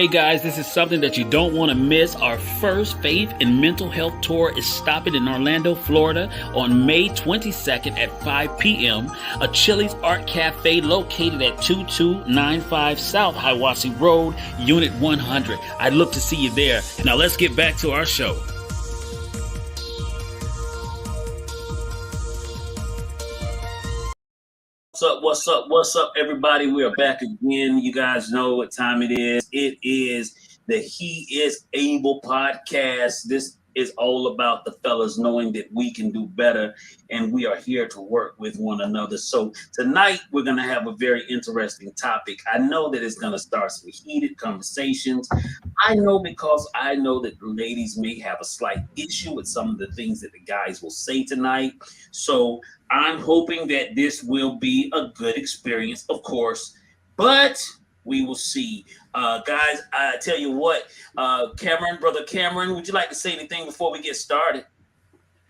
Hey guys, this is something that you don't want to miss. Our first Faith and Mental Health Tour is stopping in Orlando, Florida on May 22nd at 5 p.m. A Chili's Art Cafe located at 2295 South Hiawassee Road, Unit 100. I'd look to see you there. Now let's get back to our show. What's up, everybody? We are back again. You guys know what time it is. It is the He Is Able podcast. This is all about the fellas knowing that we can do better, and we are here to work with one another. So tonight, we're going to have a very interesting topic. I know that it's going to start some heated conversations. I know because I know that the ladies may have a slight issue with some of the things that the guys will say tonight. So I'm hoping that this will be a good experience, of course, but we will see. Guys, I tell you what, Brother Cameron, would you like to say anything before we get started?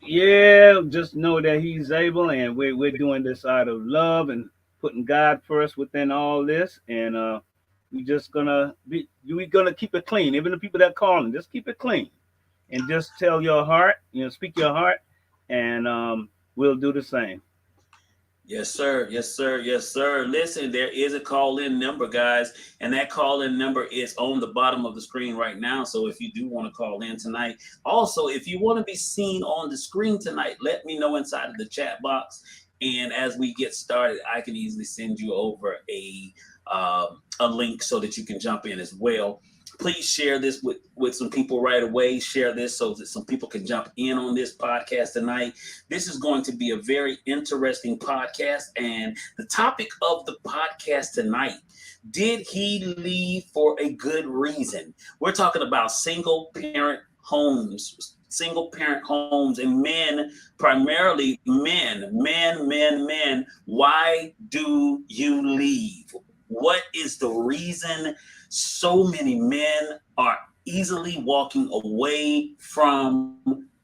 Yeah, just know that he's able, and we're doing this out of love and putting God first within all this, and we're gonna keep it clean. Even the people that calling, just keep it clean, and just tell your heart, speak your heart, and we'll do the same. Yes, sir. Yes, sir. Yes, sir. Listen, there is a call-in number, guys, and that call-in number is on the bottom of the screen right now. So if you do want to call in tonight, also, if you want to be seen on the screen tonight, let me know inside of the chat box. And as we get started, I can easily send you over a link so that you can jump in as well. Please share this with some people right away. Share this so that some people can jump in on this podcast tonight. This is going to be a very interesting podcast. And the topic of the podcast tonight, did he leave for a good reason? We're talking about single parent homes, and men, primarily men. Why do you leave? What is the reason so many men are easily walking away from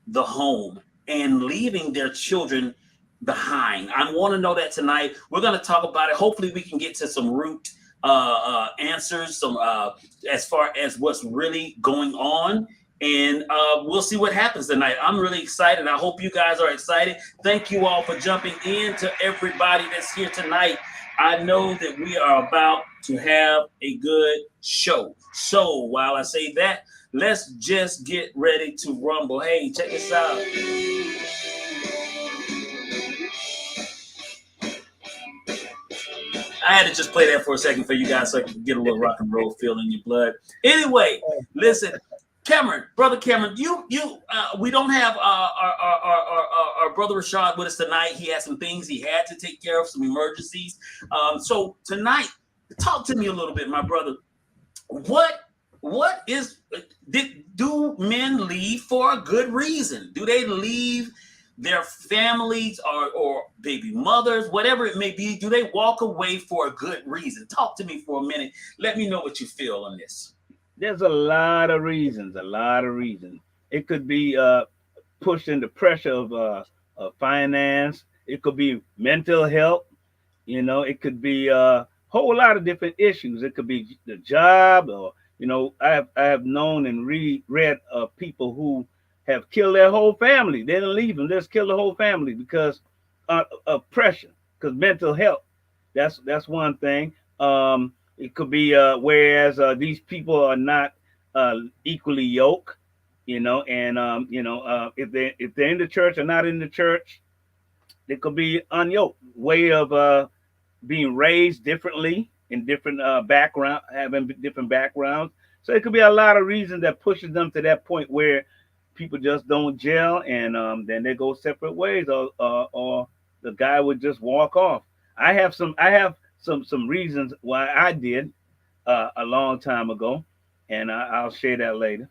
the home and leaving their children behind? I want to know that tonight. We're going to talk about it. Hopefully we can get to some root answers, some as far as what's really going on. And we'll see what happens tonight. I'm really excited. I hope you guys are excited. Thank you all for jumping in. To everybody that's here tonight, I know that we are about to have a good show. So while I say that, let's just get ready to rumble. Hey, check this out. I had to just play that for a second for you guys so I can get a little rock and roll feel in your blood. Anyway, listen. Brother Cameron, we don't have our brother Rashad with us tonight. He had some things he had to take care of, some emergencies. So tonight, talk to me a little bit, my brother. Do men leave for a good reason? Do they leave their families or baby mothers, whatever it may be? Do they walk away for a good reason? Talk to me for a minute. Let me know what you feel on this. There's a lot of reasons. It could be pushed into pressure of finance. It could be mental health. It could be a whole lot of different issues. It could be the job, or I have known and read of people who have killed their whole family. They didn't leave them; just killed the whole family because of pressure. Because mental health, that's one thing. It could be whereas these people are not equally yoked, and if they're in the church or not in the church, they could be unyoked. Way of being raised differently in different background, having different backgrounds. So it could be a lot of reasons that pushes them to that point where people just don't gel, and then they go separate ways, or the guy would just walk off. I have some reasons why I did a long time ago, and I'll share that later.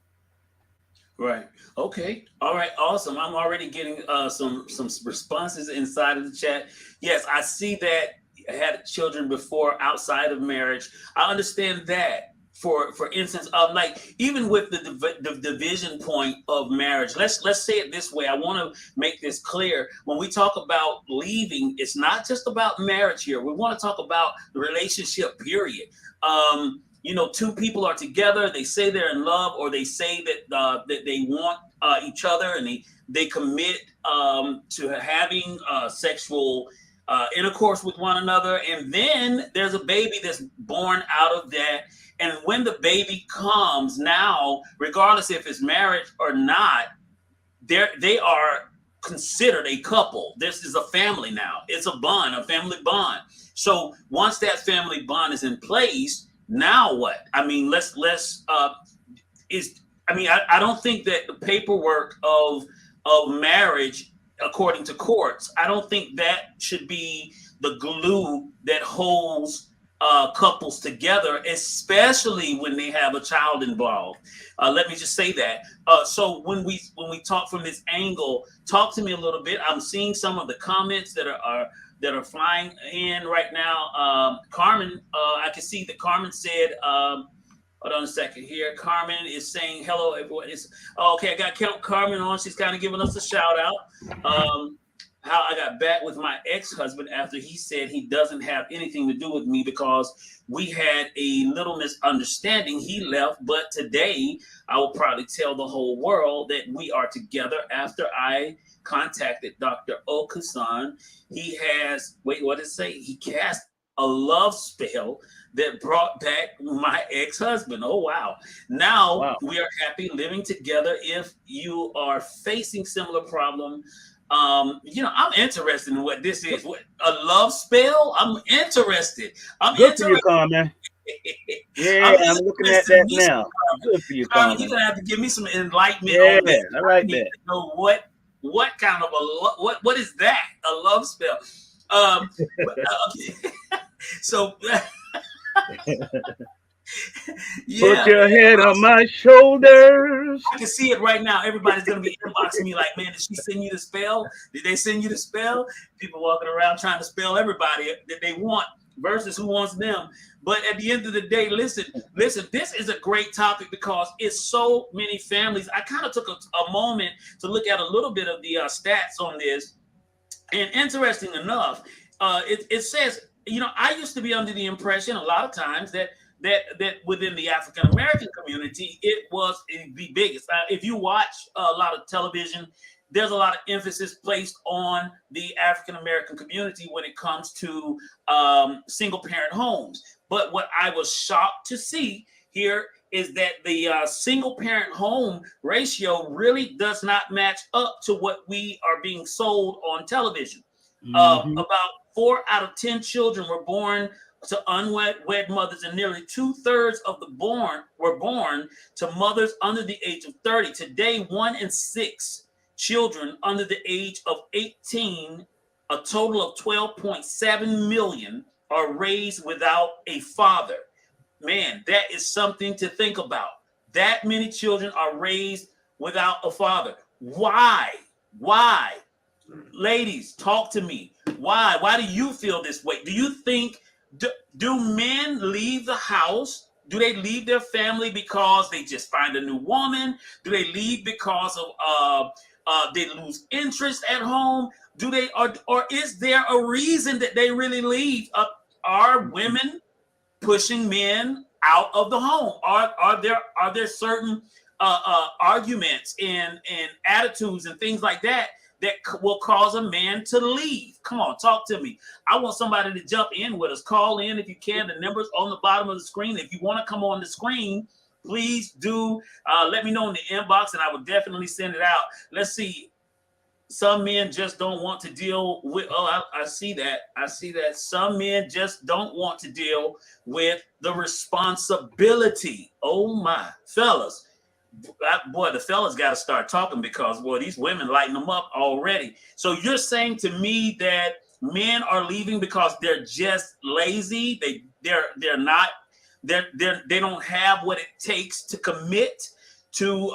Right. Okay. All right. Awesome. I'm already getting some responses inside of the chat. Yes, I see that I had children before outside of marriage. I understand that. For instance, like even with the division point of marriage, let's say it this way. I want to make this clear. When we talk about leaving, it's not just about marriage here. We want to talk about the relationship period. two people are together, they say they're in love, or they say that they want each other, and they commit to having sexual intercourse with one another, and then there's a baby that's born out of that. And when the baby comes, now, regardless if it's marriage or not, they are considered a couple. This is a family now. It's a bond, a family bond. So once that family bond is in place, now what? I mean, I don't think that the paperwork of marriage, according to courts, I don't think that should be the glue that holds couples together, especially when they have a child involved. Let me just say that. So when we talk from this angle, talk to me a little bit. I'm seeing some of the comments that are flying in right now. Carmen, I can see that Carmen said, hold on a second here. Carmen is saying hello, everyone. Okay. I got Carmen on. She's kind of giving us a shout out. How I got back with my ex-husband after he said he doesn't have anything to do with me because we had a little misunderstanding. He left, but today I will probably tell the whole world that we are together after I contacted Dr. Okasan. He has, what did it say? He cast a love spell that brought back my ex-husband. Oh, wow. Now we are happy living together. If you are facing similar problem, I'm interested in what this is. What, a love spell? I'm interested. Good for you, Carmen. Yeah, I'm looking at that now. Good for you, Carmen. You're gonna have to give me some enlightenment on this. I like that. To know what kind of what is that? A love spell? Okay. So. Yeah. Put your head on my shoulders. I can see it right now. Everybody's gonna be inboxing me like, man, did she send you the spell? Did they send you the spell? People walking around trying to spell everybody that they want versus who wants them. But at the end of the day, listen, this is a great topic because it's so many families. I kind of took a moment to look at a little bit of the stats on this. And interesting enough, it says, I used to be under the impression a lot of times that within the African American community, it was the biggest. If you watch a lot of television, there's a lot of emphasis placed on the African American community when it comes to single parent homes. But what I was shocked to see here is that the single parent home ratio really does not match up to what we are being sold on television. About 4 out of 10 children were born to unwed mothers, and nearly 2/3 of the were born to mothers under the age of 30. Today, 1 in 6 children under the age of 18, a total of 12.7 million, are raised without a father. Man, that is something to think about. That many children are raised without a father. Why? Ladies, talk to me. Why? Why do you feel this way? Do you think do men leave the house? Do they leave their family because they just find a new woman? Do they leave because of they lose interest at home? Do they or is there a reason that they really leave? Are women pushing men out of the home? Are there certain arguments and attitudes and things like that will cause a man to leave? Come on, talk to me. I want somebody to jump in with us. Call in if you can. The number's on the bottom of the screen. If you want to come on the screen, please do. Let me know in the inbox, and I will definitely send it out. Let's see. Some men just don't want to deal with. I see that. Some men just don't want to deal with the responsibility. Oh my, fellas. Boy, the fellas got to start talking because, boy, these women lighting them up already. So you're saying to me that men are leaving because they're just lazy? They don't have what it takes to commit to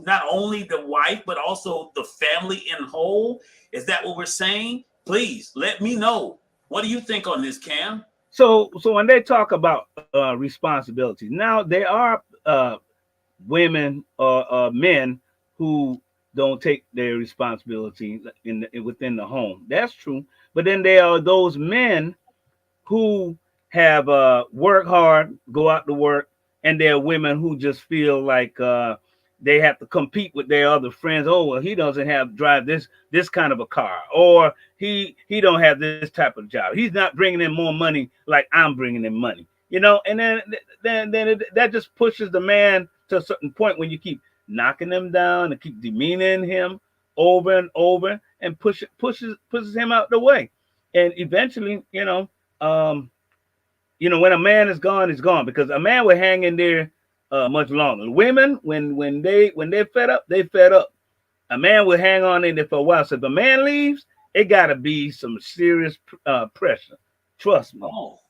not only the wife but also the family in whole? Is that what we're saying? Please let me know. What do you think on this, Cam? So when they talk about responsibilities, now there are women or men who don't take their responsibility within the home. That's true. But then there are those men who have work hard, go out to work, and there are women who just feel like they have to compete with their other friends. Oh well, he doesn't have drive this kind of a car, or he don't have this type of job. He's not bringing in more money like I'm bringing in money. You know, and that just pushes the man to a certain point when you keep knocking him down and keep demeaning him over and over and pushes him out the way. And eventually, when a man is gone, he's gone because a man will hang in there much longer. Women, when they're fed up, they fed up. A man will hang on in there for a while. So if a man leaves, it got to be some serious pressure. Trust me. Oh.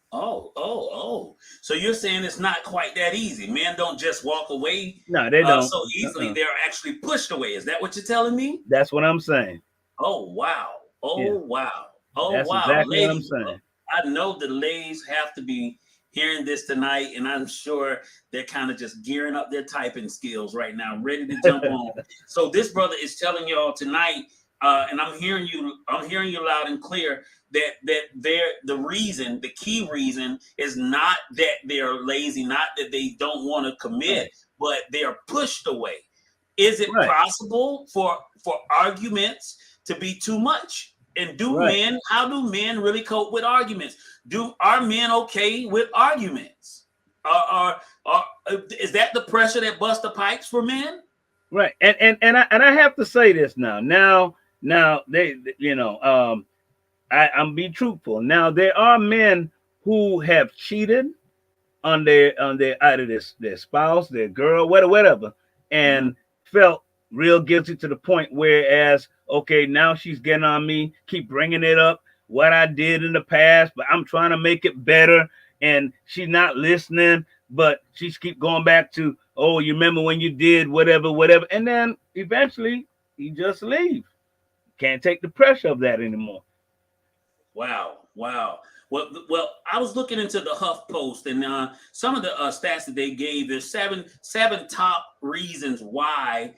So you're saying it's not quite that easy. Men don't just walk away No, they don't. so easily. They're actually pushed away. Is that what you're telling me? That's what I'm saying. Oh wow. Yeah, Oh wow. Oh that's wow. exactly what I'm Ladies, saying. I know the ladies have to be hearing this tonight, and I'm sure they're kind of just gearing up their typing skills right now, ready to jump on. So this brother is telling y'all tonight, and I'm hearing you loud and clear that the key reason is not that they're lazy, not that they don't want to commit, Right. but they are pushed away. Is it Right. possible for arguments to be too much? And Right. how do men really cope with arguments? Are men okay with arguments? Is that the pressure that busts the pipes for men? Right. And I have to say this now. Now they I'm being truthful. Now there are men who have cheated on their either their spouse, their girl, whatever, Mhm. and felt real guilty to the point whereas okay, now she's getting on me, keep bringing it up what I did in the past, but I'm trying to make it better, and she's not listening, but she's keep going back to oh, you remember when you did whatever, and then eventually you just leave. Can't take the pressure of that anymore. Wow. Well, I was looking into the Huff Post, and some of the stats that they gave. There's seven top reasons why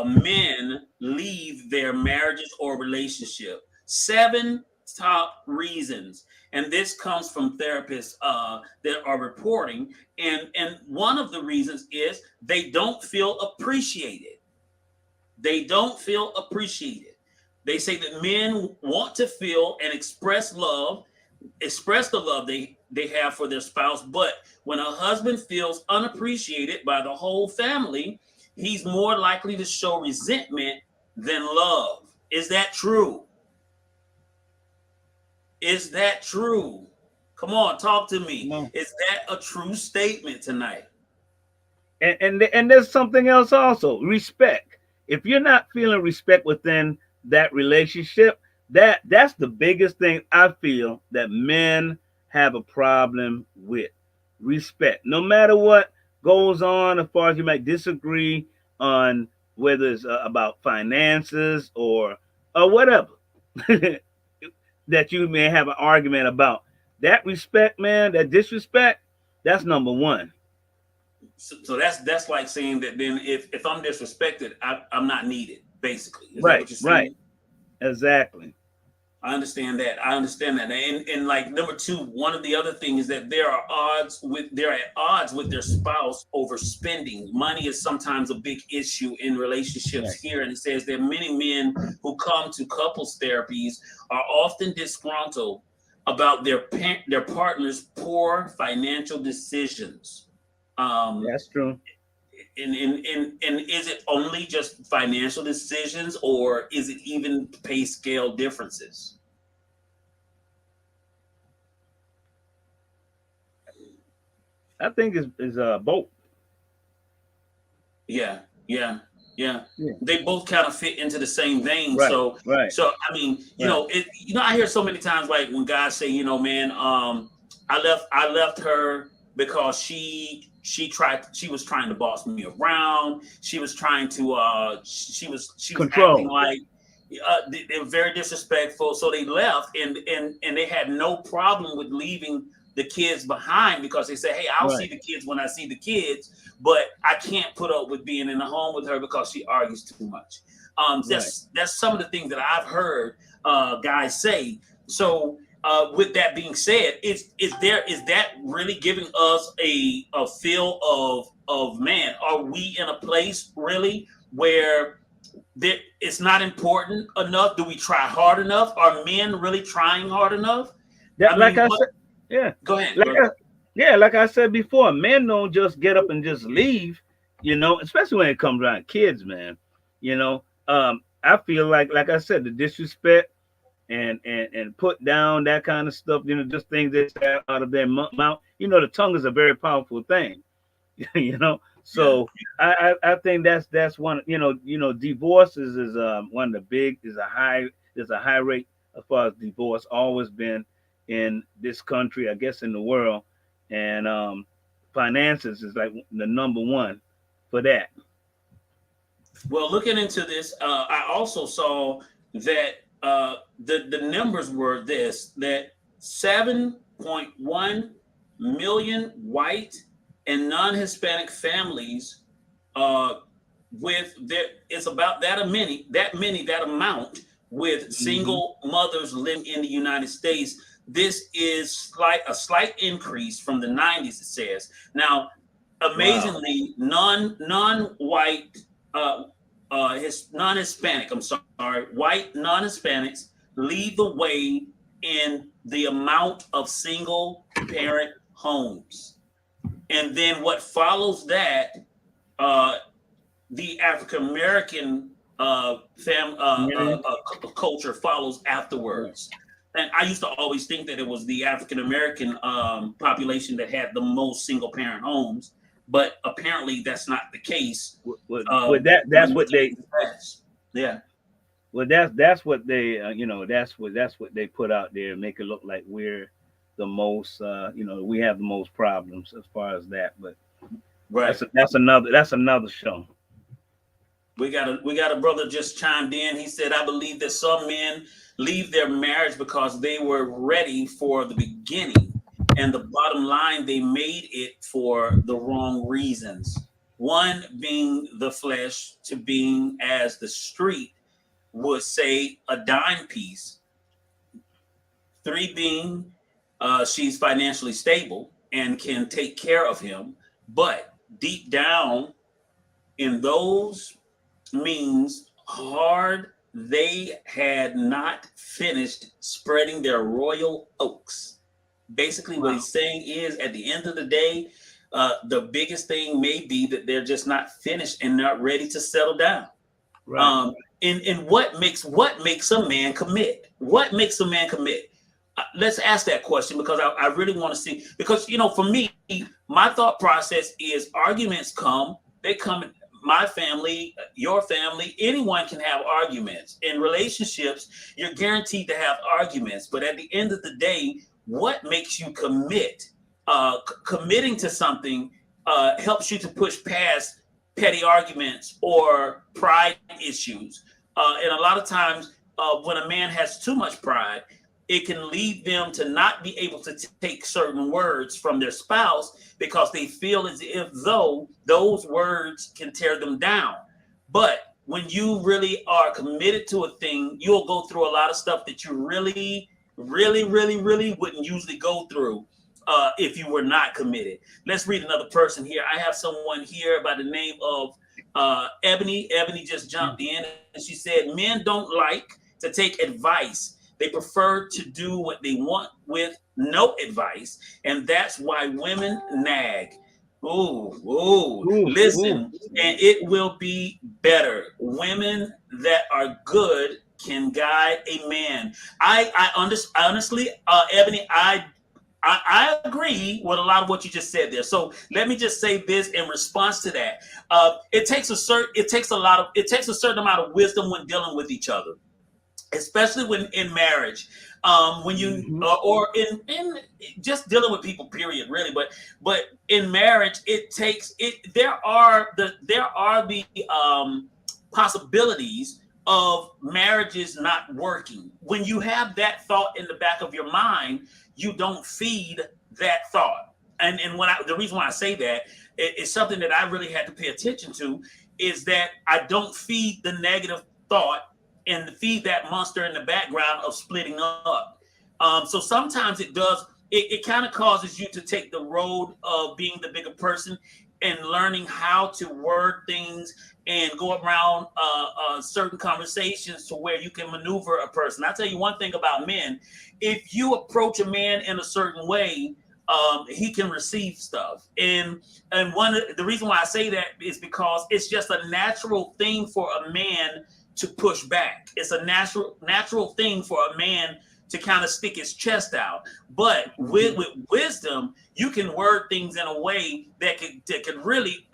men leave their marriages or relationship. Seven top reasons, and this comes from therapists that are reporting. And one of the reasons is they don't feel appreciated. They don't feel appreciated. They say that men want to feel and express the love they have for their spouse, but when a husband feels unappreciated by the whole family, he's more likely to show resentment than love. Is that true? Is that true? Come on, talk to me. Come on. Is that a true statement tonight? And there's something else also, respect. If you're not feeling respect within that relationship, that's the biggest thing I feel that men have a problem with. Respect, no matter what goes on, as far as you might disagree on whether it's about finances or whatever that you may have an argument about, that respect, man, that disrespect, that's number one. So that's like saying that then if I'm disrespected, I'm not needed. Basically, is that Right, what you're right, saying? exactly. I understand that. I understand that. And like number two, one of the other things is that they're at odds with their spouse over spending. Money is sometimes a big issue in relationships Right. here. And it says that many men who come to couples therapies are often disgruntled about their partner's poor financial decisions. Um, That's true. and is it only just financial decisions, or is it even pay scale differences? I think is both. Yeah, yeah, yeah. Yeah. They both kind of fit into the same vein. Right, right, So I mean, right, I hear so many times like when guys say, man, I left her because she was trying to boss me around. She was trying to she was acting control. like they were very disrespectful. So they left, and they had no problem with leaving the kids behind because they said, hey, I'll see Right, the kids when I see the kids, but I can't put up with being in the home with her because she argues too much. right. That's some of the things that I've heard guys say. So with that being said, is that really giving us a feel of man? Are we in a place really where it's not important enough? Do we try hard enough? Are men really trying hard enough? That I like mean, I what? said, yeah, Go ahead, like brother. yeah, like I said before, men don't just get up and just leave, especially when it comes around kids, man. I feel like I said, the disrespect and put down that kind of stuff, just things they say out of their mouth. The tongue is a very powerful thing, you know. Yeah. So I think that's one. Divorces is one of the big is a high there's a high rate as far as divorce always been in this country, I guess in the world, and finances is like the number one for that. Well, looking into this, I also saw that the numbers were that 7.1 million white and non-Hispanic families, uh, with there it's about that amount with Hmm. single mothers living in the United States. This is a slight increase from the 90s. It says now, Wow. amazingly, non-white, uh, his non-Hispanic. I'm sorry, white non-Hispanics lead the way in the amount of single parent homes, and then what follows that, uh, the African American Community. culture follows Right. afterwards. And I used to always think that it was the African American population that had the most single parent homes, but apparently that's not the case. With that, When that's we what get they into that, yeah, Well, that's what they that's what they put out there, make it look like we're the most we have the most problems as far as that. But right. that's another show. We got a brother just chimed in. He said, "I believe that some men leave their marriage because they were ready for the beginning, and the bottom line, they made it for the wrong reasons. One being the flesh, to being, as the street would say, a dime piece. Three being, she's financially stable and can take care of him. But deep down in those means hard, they had not finished spreading their royal oaks." Basically, what Wow. he's saying is, at the end of the day, the biggest thing may be that they're just not finished and not ready to settle down. Right. And what makes a man commit? What makes a man commit? Let's ask that question, because I really want to see, because for me, my thought process is arguments come, they come. My family, your family, anyone can have arguments. In relationships, you're guaranteed to have arguments, but at the end of the day, what makes you commit? Committing to something helps you to push past petty arguments or pride issues. And a lot of times, when a man has too much pride, it can lead them to not be able to take certain words from their spouse, because they feel as if though those words can tear them down. But when you really are committed to a thing, you'll go through a lot of stuff that you really, really, really, really wouldn't usually go through if you were not committed. Let's read another person here. I have someone here by the name of Ebony. Ebony just jumped in and she said, "Men don't like to take advice. They prefer to do what they want with no advice, and that's why women nag." Ooh, ooh, Ooh, ooh. listen, and it will be better. Women that are good can guide a man. Honestly, Ebony, I agree with a lot of what you just said there. So let me just say this in response to that. It takes a certain amount of wisdom when dealing with each other, especially when in marriage, when you Hmm. or in just dealing with people, period, really. But in marriage, it takes it there are the possibilities of marriages not working. When you have that thought in the back of your mind, you don't feed that thought. And the reason why I say that is something that I really had to pay attention to, is that I don't feed the negative thought and feed that monster in the background of splitting up. So sometimes it does. It kind of causes you to take the road of being the bigger person and learning how to word things and go around certain conversations to where you can maneuver a person. I'll tell you one thing about men: if you approach a man in a certain way, he can receive stuff. And one of the reason why I say that is because it's just a natural thing for a man to push back. It's a natural thing for a man to kind of stick his chest out. But with wisdom, you can word things in a way that could really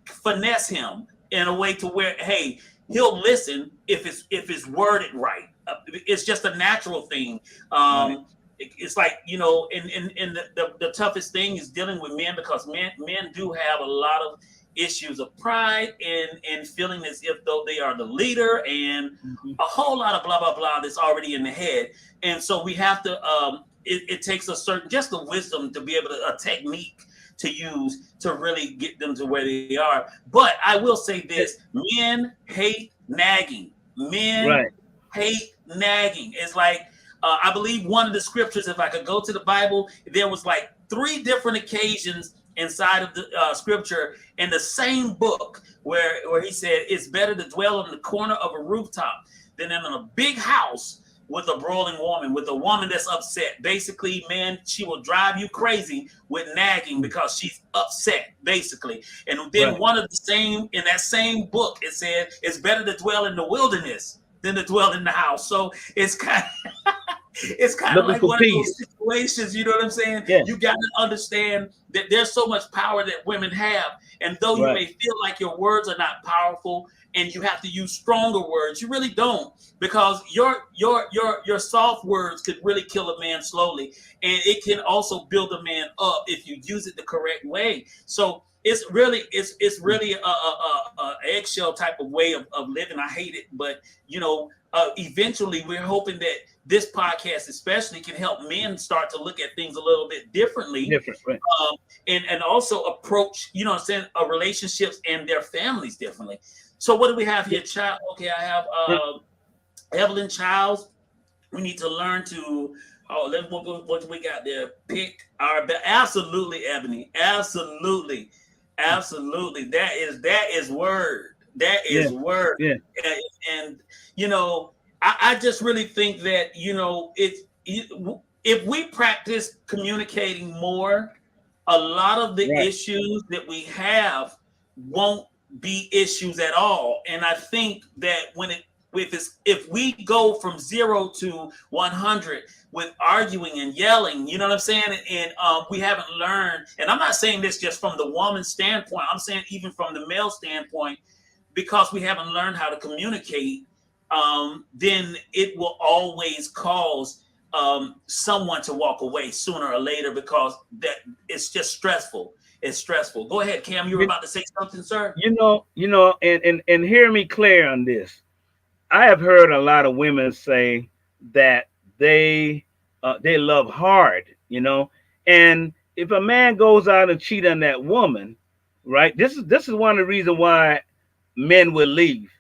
finesse him in a way to where, hey, he'll listen if it's worded right. It's just a natural thing. Right. It's like, you know, and the toughest thing is dealing with men, because men do have a lot of issues of pride and feeling as if though they are the leader, and a whole lot of blah blah blah that's already in the head. And so we have to it takes a certain, just the wisdom to be able to, a technique to use to really get them to where they are. But I will say this: men hate nagging. Men Right. hate nagging. It's like, I believe one of the scriptures, if I could go to the Bible, there was like 3 different occasions inside of the scripture in the same book where he said it's better to dwell in the corner of a rooftop than in a big house with a brawling woman, with a woman that's upset. Basically, man, she will drive you crazy with nagging because she's upset, basically. And then Right. one of the same, in that same book, it said it's better to dwell in the wilderness than to dwell in the house. So it's kind of it's kind of Looking like for one of those peace. situations, you know what I'm saying? Yeah. You got to understand that there's so much power that women have. And though you Right. may feel like your words are not powerful and you have to use stronger words, you really don't, because your soft words could really kill a man slowly. And it can also build a man up if you use it the correct way. So it's really a eggshell type of way of living. I hate it, but you know, eventually we're hoping that this podcast especially can help men start to look at things a little bit differently, Different. Right. and also approach, you know what I'm saying, relationships and their families differently. So what do we have here, child? Okay, I have Right. Evelyn Childs. We need to learn to, oh, what do we got there? Pick our absolutely, Ebony, absolutely. That is word. That Yeah. is word. Yeah. And you know, I just really think that, you know, if we practice communicating more, a lot of the Right. issues that we have won't be issues at all. And I think that if we go from 0 to 100 with arguing and yelling, you know what I'm saying, and we haven't learned. And I'm not saying this just from the woman's standpoint. I'm saying even from the male standpoint, because we haven't learned how to communicate, then it will always cause someone to walk away sooner or later, because that it's just stressful. It's stressful. Go ahead, Cam. You were You, about to say something, sir. and hear me clear on this. I have heard a lot of women say that they love hard, and if a man goes out and cheat on that woman, right? This is one of the reasons why men will leave.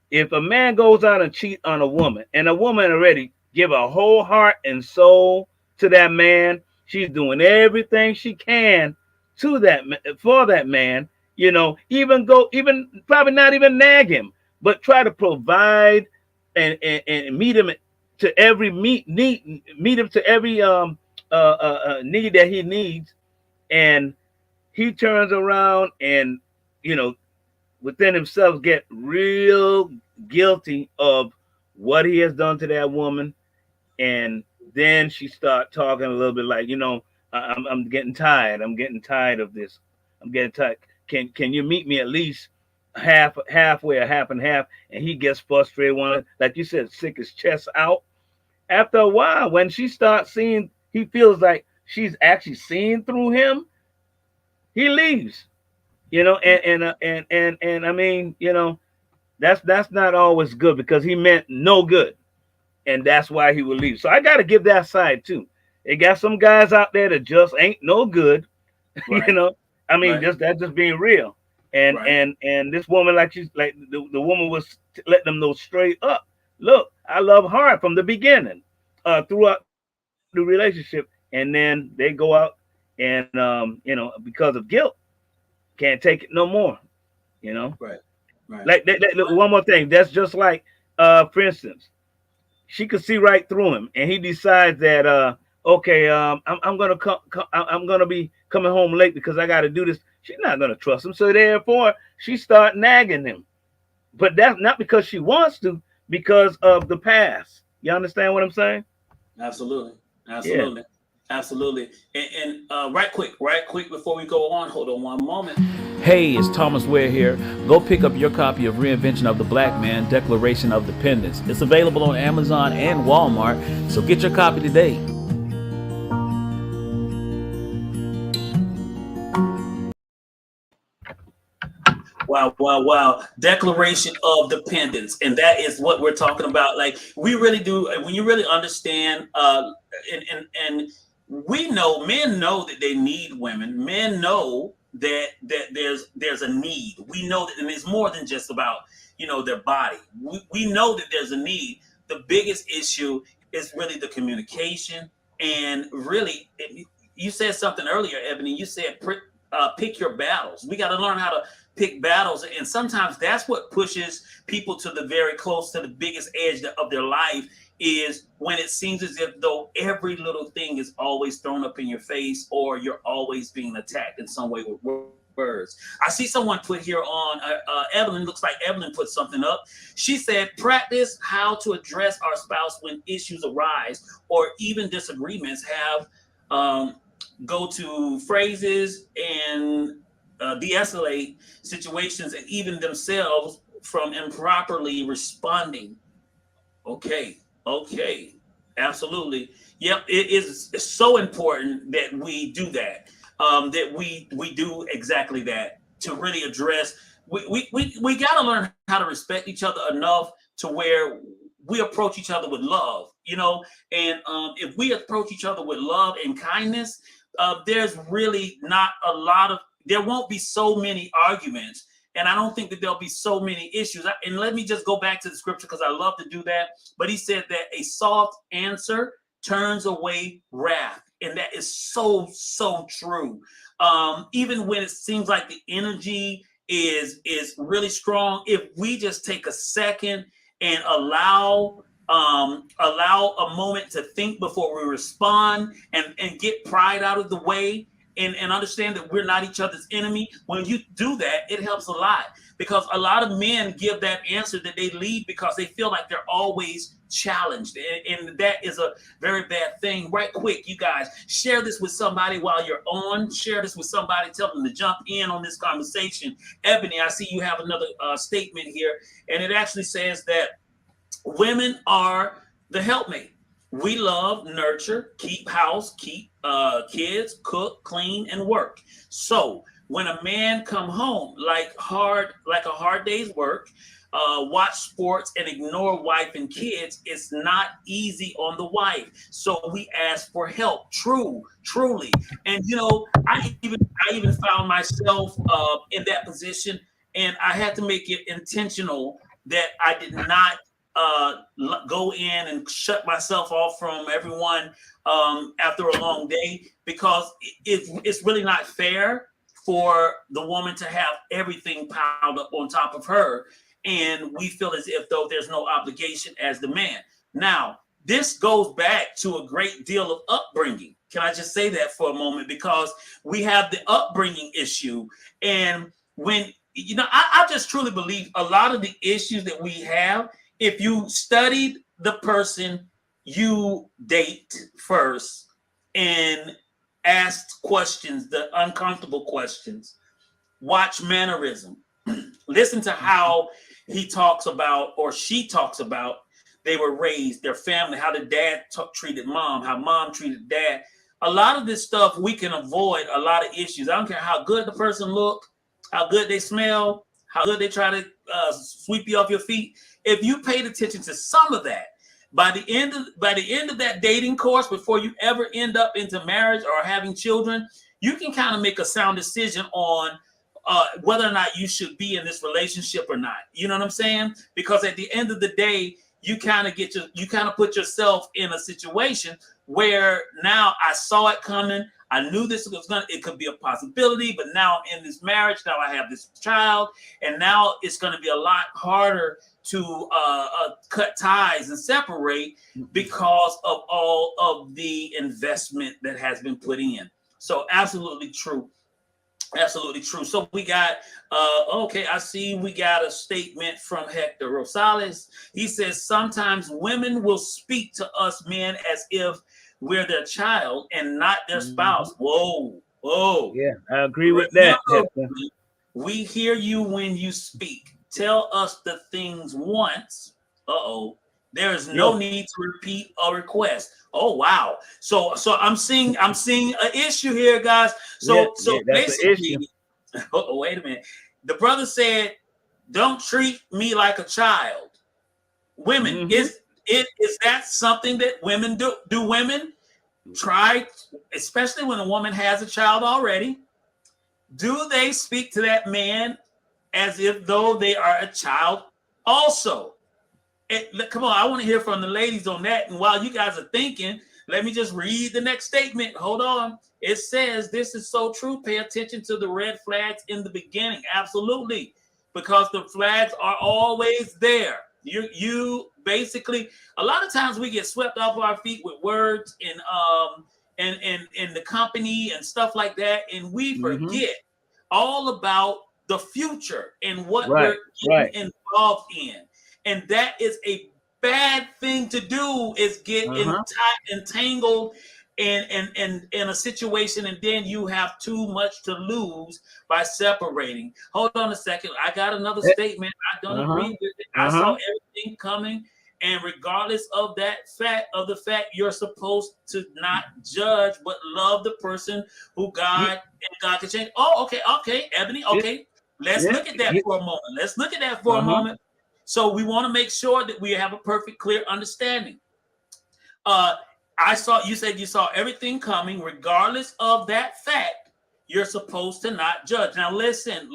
If a man goes out and cheat on a woman, and a woman already give her whole heart and soul to that man, she's doing everything she can to for that man, even probably not even nag him, but try to provide and meet him to every meet him to every need that he needs, and he turns around and you know within himself get real guilty of what he has done to that woman, and then she start talking a little bit like, I'm getting tired. I'm getting tired of this. I'm getting tired. Can you meet me at least halfway, or half and half? And he gets frustrated, one like you said, sick his chest out. After a while, when she starts seeing, he feels like she's actually seeing through him. He leaves. And I mean, that's not always good, because he meant no good, and that's why he will leave. So I got to give that side too. They got some guys out there that just ain't no good. you Right, know. I mean, right, that's just being real. And right. and and this woman, like the woman was letting them know straight up. Look, I love hard from the beginning, throughout. the relationship, and then they go out and because of guilt, can't take it no more. You know, Right. Right. like look, one more thing. That's just like, for instance, she could see right through him, and he decides that okay, I'm gonna I'm gonna be coming home late because I got to do this. She's not gonna trust him, so therefore she start nagging him. But that's not because she wants to, because of the past. You understand what I'm saying? Absolutely. Yeah. Absolutely. Absolutely. And right quick before we go on, hold on one moment. Hey, it's Thomas Ware here. Go pick up your copy of Reinvention of the Black Man, Declaration of Dependence. It's available on Amazon and Walmart, so get your copy today. Wow, wow, wow. Declaration of Dependence. And that is what we're talking about. Like, we really do, when you really understand, and we know, men know that they need women. Men know that there's a need. We know that, and it's more than just about, their body. We know that there's a need. The biggest issue is really the communication. And really, you said something earlier, Ebony. You said pick your battles. We got to learn how to pick battles, and sometimes that's what pushes people to the very close to the biggest edge of their life, is when it seems as if though every little thing is always thrown up in your face, or you're always being attacked in some way with words. I see someone put here on Evelyn, looks like Evelyn put something up. She said, practice how to address our spouse when issues arise or even disagreements. Have go to phrases and de-escalate situations and even themselves from improperly responding. Okay, okay, absolutely. Yep, it is so important that we do that. That we do exactly that, to really address. We got to learn how to respect each other enough to where we approach each other with love, and if we approach each other with love and kindness, there's really not a lot of, there won't be so many arguments, and I don't think that there'll be so many issues. And let me just go back to the scripture, because I love to do that. But he said that a soft answer turns away wrath, and that is so true. Even when it seems like the energy is really strong, if we just take a second and allow a moment to think before we respond, and get pride out of the way, and understand that we're not each other's enemy. When you do that, it helps a lot, because a lot of men give that answer that they leave because they feel like they're always challenged, and that is a very bad thing. Right quick, you guys, share this with somebody while you're on. Share this with somebody, tell them to jump in on this conversation. Ebony, I see you have another statement here, and it actually says that women are the helpmate. We love, nurture, keep house, keep kids, cook, clean, and work. So when a man come home like a hard day's work, watch sports and ignore wife and kids, it's not easy on the wife. So we ask for help. Truly. And I even found myself in that position, and I had to make it intentional that I did not go in and shut myself off from everyone after a long day, because it's really not fair for the woman to have everything piled up on top of her, and we feel as if though there's no obligation as the man. Now, this goes back to a great deal of upbringing. Can I just say that for a moment? Because we have the upbringing issue, and when I just truly believe a lot of the issues that we have, if you studied the person you date first and asked questions, the uncomfortable questions, watch mannerism, listen to how he talks about, or she talks about, they were raised, their family, how the dad treated mom, how mom treated dad. A lot of this stuff, we can avoid a lot of issues. I don't care how good the person look, how good they smell, how good they try to sweep you off your feet. If you paid attention to some of that, by the end of that dating course, before you ever end up into marriage or having children, you can kind of make a sound decision on whether or not you should be in this relationship or not. You know what I'm saying? Because at the end of the day, you kind of put yourself in a situation where now I saw it coming. I knew this was it could be a possibility, but now I'm in this marriage. Now I have this child, and now it's going to be a lot harder to cut ties and separate because of all of the investment that has been put in. So absolutely true. Absolutely true. So we got, okay, I see we got a statement from Hector Rosales. He says, sometimes women will speak to us men as if we're their child and not their spouse. Whoa, whoa. Yeah, I agree with that. Hector. We hear you when you speak. Tell us the things once. There is no need to repeat a request. Oh wow. So I'm seeing an issue here, guys. So basically, wait a minute. The brother said, "Don't treat me like a child." Women, is that something that women do? Do women try, especially when a woman has a child already? Do they speak to that man as if though they are a child also? Come on, I want to hear from the ladies on that. And while you guys are thinking, let me just read the next statement. Hold on. It says, this is so true. Pay attention to the red flags in the beginning. Absolutely. Because the flags are always there. You basically, a lot of times we get swept off our feet with words and the company and stuff like that. And we forget all about the future and what we're involved in. And that is a bad thing to do, is get entangled in a situation, and then you have too much to lose by separating. Hold on a second. I got another statement. I don't agree with it. I saw everything coming. And regardless of the fact you're supposed to not judge, but love the person who God can change. Oh, okay, Ebony. Okay. Let's look at that for a moment. So we want to make sure that we have a perfect, clear understanding. You said you saw everything coming. Regardless of that fact, you're supposed to not judge. Now, listen.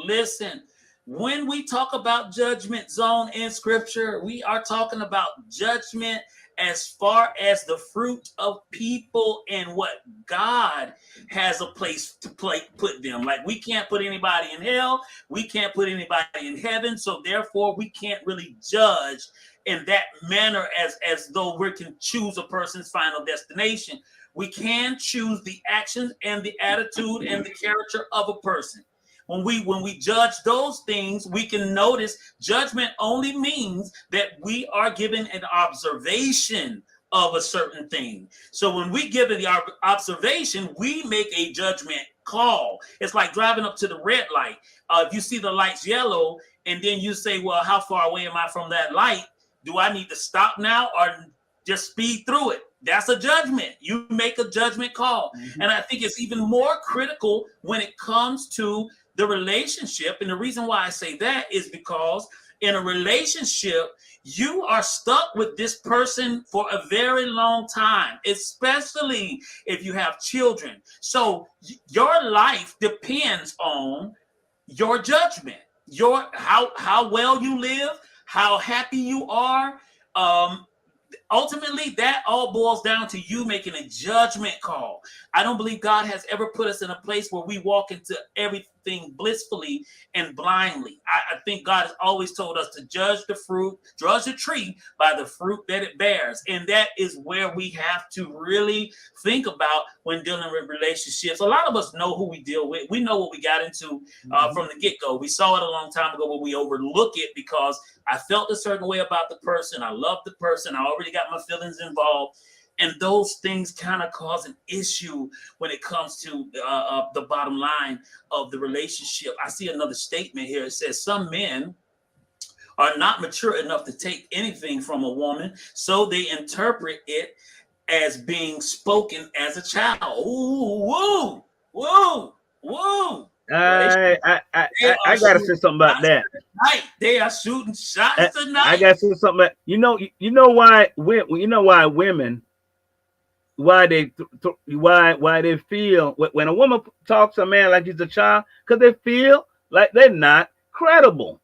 When we talk about judgment zone in scripture, we are talking about judgment as far as the fruit of people and what God has a place to put them. Like, we can't put anybody in hell. We can't put anybody in heaven. So therefore, we can't really judge in that manner as though we can choose a person's final destination. We can choose the actions and the attitude and the character of a person. When we judge those things, we can notice judgment only means that we are given an observation of a certain thing. So when we give it the observation, we make a judgment call. It's like driving up to the red light. If you see the light's yellow and then you say, well, how far away am I from that light? Do I need to stop now or just speed through it? That's a judgment. You make a judgment call. And I think it's even more critical when it comes to the relationship. And the reason why I say that is because in a relationship, you are stuck with this person for a very long time, especially if you have children. So your life depends on your judgment, how well you live, how happy you are. Ultimately, that all boils down to you making a judgment call. I don't believe God has ever put us in a place where we walk into everything blissfully and blindly. I think God has always told us to judge the tree by the fruit that it bears. And that is where we have to really think about when dealing with relationships. A lot of us know who we deal with. We know what we got into from the get-go. We saw it a long time ago, but we overlook it because I felt a certain way about the person. I love the person. I already got my feelings involved. And those things kind of cause an issue when it comes to the bottom line of the relationship. I see another statement here. It says some men are not mature enough to take anything from a woman, so they interpret it as being spoken as a child. Ooh, woo, woo, woo. I gotta say something about that. Tonight. They are shooting shots tonight. I gotta say something about, you know why women, why they feel when a woman talks to a man like he's a child, because they feel like they're not credible.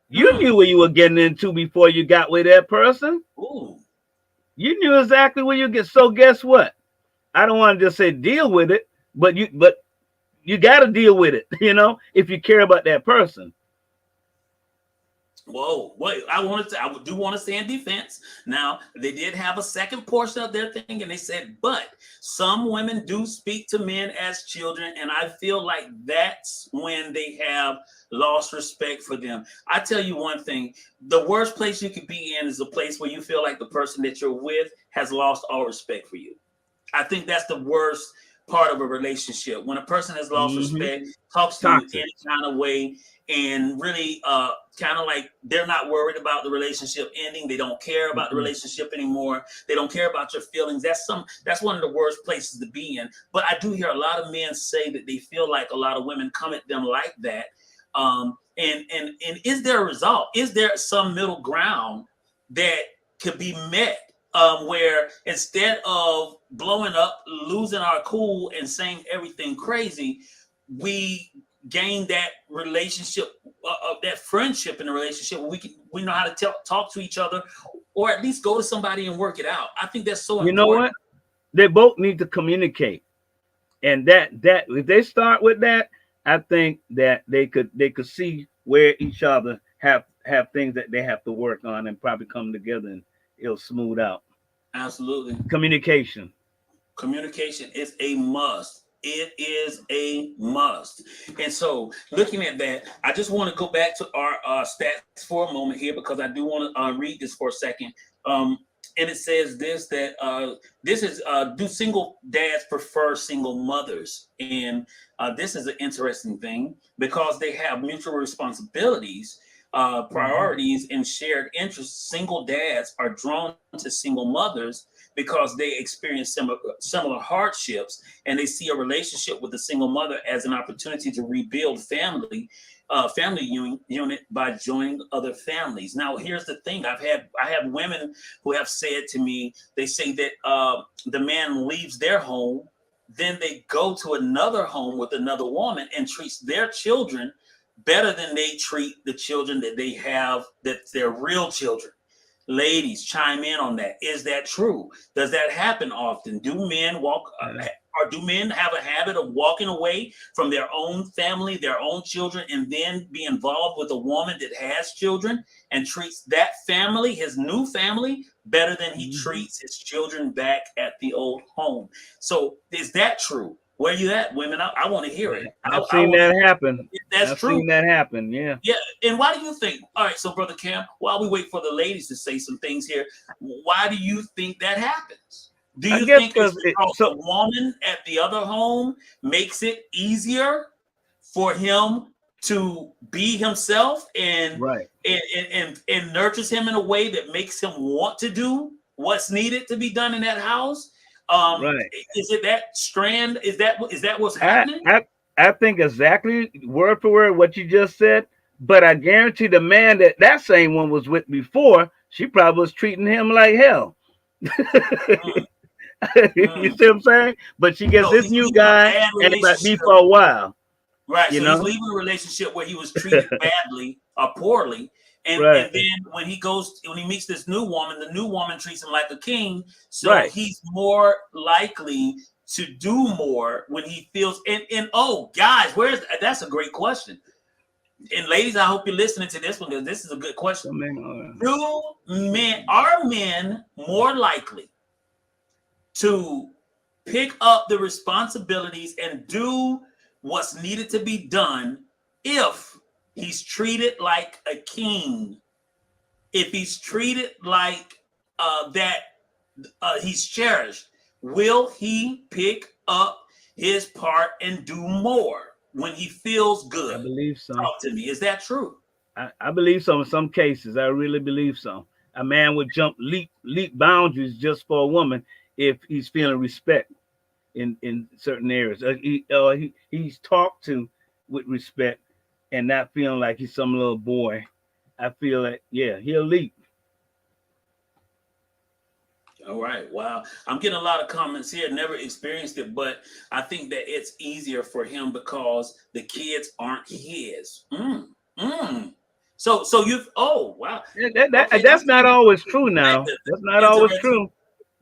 You knew what you were getting into before you got with that person. Ooh. You knew exactly where you get. So guess what? I don't want to just say deal with it, but you got to deal with it. You know, if you care about that person. Whoa, wait, I do want to say in defense. Now, they did have a second portion of their thing, and they said, but some women do speak to men as children, and I feel like that's when they have lost respect for them. I tell you one thing, the worst place you could be in is a place where you feel like the person that you're with has lost all respect for you. I think that's the worst part of a relationship. When a person has lost respect, talks to you in any kind of way, and really kind of like they're not worried about the relationship ending. They don't care about the relationship anymore. They don't care about your feelings. That's one of the worst places to be in. But I do hear a lot of men say that they feel like a lot of women come at them like that. And is there a result? Is there some middle ground that could be met? Where instead of blowing up, losing our cool, and saying everything crazy, we gain that relationship, that friendship in a relationship where we know how to talk to each other, or at least go to somebody and work it out. I think that's so important. You know what? They both need to communicate, and that if they start with that, I think that they could see where each other have things that they have to work on, and probably come together and it'll smooth out. Absolutely. Communication is a must. It is a must. And so looking at that, I just want to go back to our stats for a moment here, because I do want to read this for a second. And it says this, that this is, do single dads prefer single mothers? And this is an interesting thing, because they have mutual responsibilities, priorities, and shared interests. Single dads are drawn to single mothers because they experience similar hardships, and they see a relationship with a single mother as an opportunity to rebuild family unit by joining other families. Now, here's the thing: I have women who have said to me, they say that the man leaves their home, then they go to another home with another woman and treats their children better than they treat the children that they have, that's their real children. Ladies, chime in on that. Is that true? Does that happen often? Do men or do men have a habit of walking away from their own family, their own children, and then be involved with a woman that has children and treats that family, his new family, better than he treats his children back at the old home? So is that true? Where you at, women? I want to hear it. I've seen that happen. That's true. I've seen that happen. Yeah. Yeah. And why do you think? All right. So, Brother Cam, while we wait for the ladies to say some things here, why do you think that happens? Do you think it's because the woman at the other home makes it easier for him to be himself and nurtures him in a way that makes him want to do what's needed to be done in that house? Is it that strand? Is that what's happening? I think exactly word for word what you just said, but I guarantee the man that same one was with before, she probably was treating him like hell. You see what I'm saying? But she gets this new guy, and it might be for a while. Right. So he's leaving a relationship where he was treated badly or poorly. And then when he meets this new woman, the new woman treats him like a king. So he's more likely to do more when he feels. And oh, guys, that's a great question. And ladies, I hope you're listening to this one, because this is a good question. Are men more likely to pick up the responsibilities and do what's needed to be done if he's treated like a king? If he's treated like he's cherished, will he pick up his part and do more when he feels good? I believe so. Talk to me. Is that true? I believe so in some cases. I really believe so. A man would leap boundaries just for a woman if he's feeling respect in certain areas. He's talked to with respect and not feeling like he's some little boy. I feel like, he'll leap. All right. Wow. I'm getting a lot of comments here. Never experienced it, but I think that it's easier for him because the kids aren't his. So you've oh wow. Okay, That's not always true now. that's That's not always interesting. true.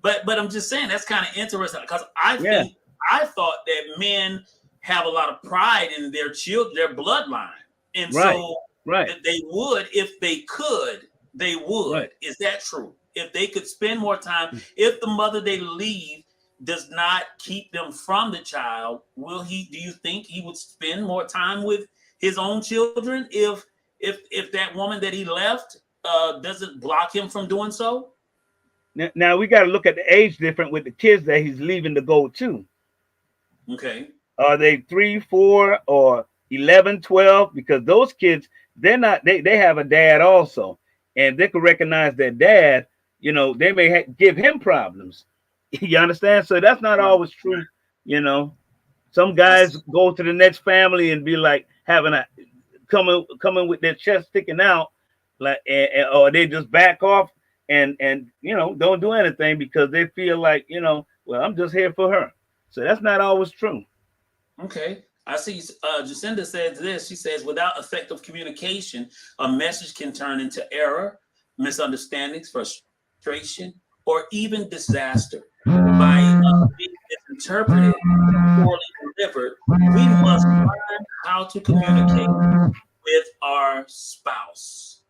But I'm just saying that's kind of interesting because Yeah, I thought that men have a lot of pride in their children, their bloodline, and right, so right, that they would, if they could, they would. right. Is that true? If they could spend more time, if the mother they leave does not keep them from the child, will he? Do you think he would spend more time with his own children if that woman that he left doesn't block him from doing so? Now we got to look at the age difference with the kids that he's leaving to go to. Okay. Are they 3, 4, or 11, 12? Because those kids, they're not. They have a dad also, and they can recognize their dad. They may give him problems. You understand? So that's not Right. always true. You know, some I guys see. go to the next family and be like having a coming with their chest sticking out, like, or they just back off and don't do anything because they feel like well, I'm just here for her. So that's not always true. Okay. I see. Jacinda says this. She says, without effective communication, a message can turn into error, misunderstandings, frustration, or even disaster. By being misinterpreted or poorly delivered, we must learn how to communicate with our spouse.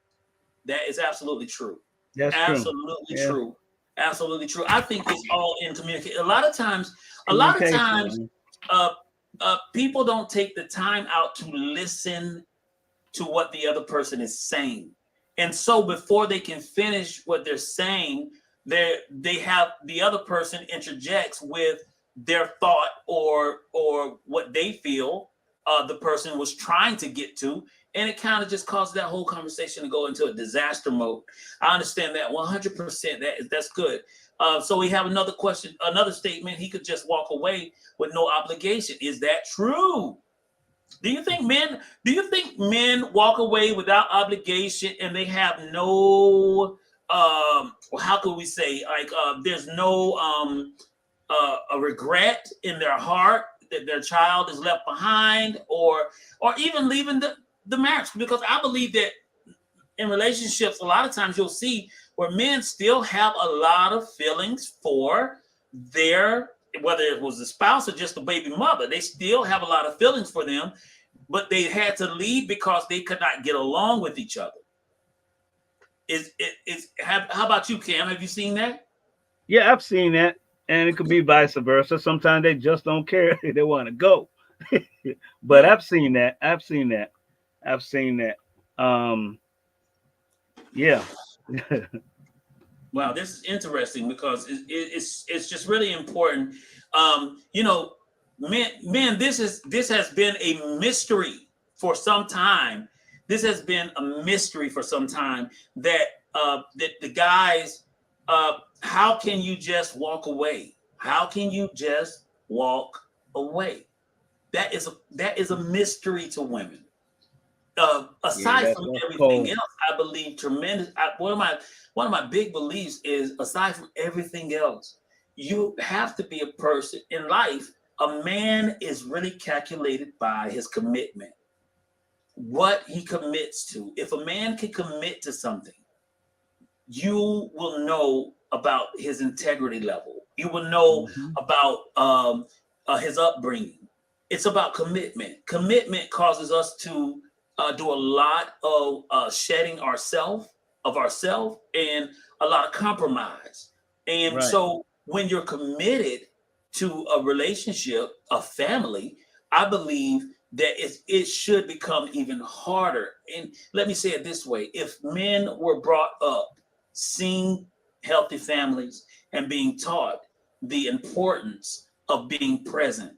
That is absolutely true. That's true. Absolutely Yeah, true. Absolutely true. I think it's all in communication. A lot of communication, times, man. uh, people don't take the time out to listen to what the other person is saying, and so before they can finish what they're saying, they have the other person interjects with their thought or what they feel the person was trying to get to, and it kind of just causes that whole conversation to go into a disaster mode. I understand that 100%. That's good. So we have another question, another statement. He could just walk away with no obligation. Is that true? Do you think men walk away without obligation and they have no how could we say, like, there's no a regret in their heart that their child is left behind, or even leaving the marriage? Because I believe that in relationships, a lot of times you'll see where men still have a lot of feelings for their, whether it was the spouse or just the baby mother, they still have a lot of feelings for them, but they had to leave because they could not get along with each other. How about you, Cam? Have you seen that? Yeah, I've seen that, and it could be vice versa. Sometimes they just don't care; they want to go. But Yeah. I've seen that. I've seen that. I've seen that. Yeah. Wow, this is interesting because it's just really important. You know, men, this has been a mystery for some time. This has been a mystery for some time that that the guys, how can you just walk away? How can you just walk away? That is a mystery to women. Yeah, Aside from that's everything cold. else, I believe tremendous. One of my big beliefs is, aside from everything else, you have to be a person in life. A man is really calculated by his commitment, what he commits to. If a man can commit to something, you will know about his integrity level. You will know Hmm. about his upbringing. It's about commitment. Commitment causes us to do a lot of shedding ourselves and a lot of compromise. And Right. so when you're committed to a relationship, a family, I believe that it should become even harder. And let me say it this way: if men were brought up seeing healthy families and being taught the importance of being present,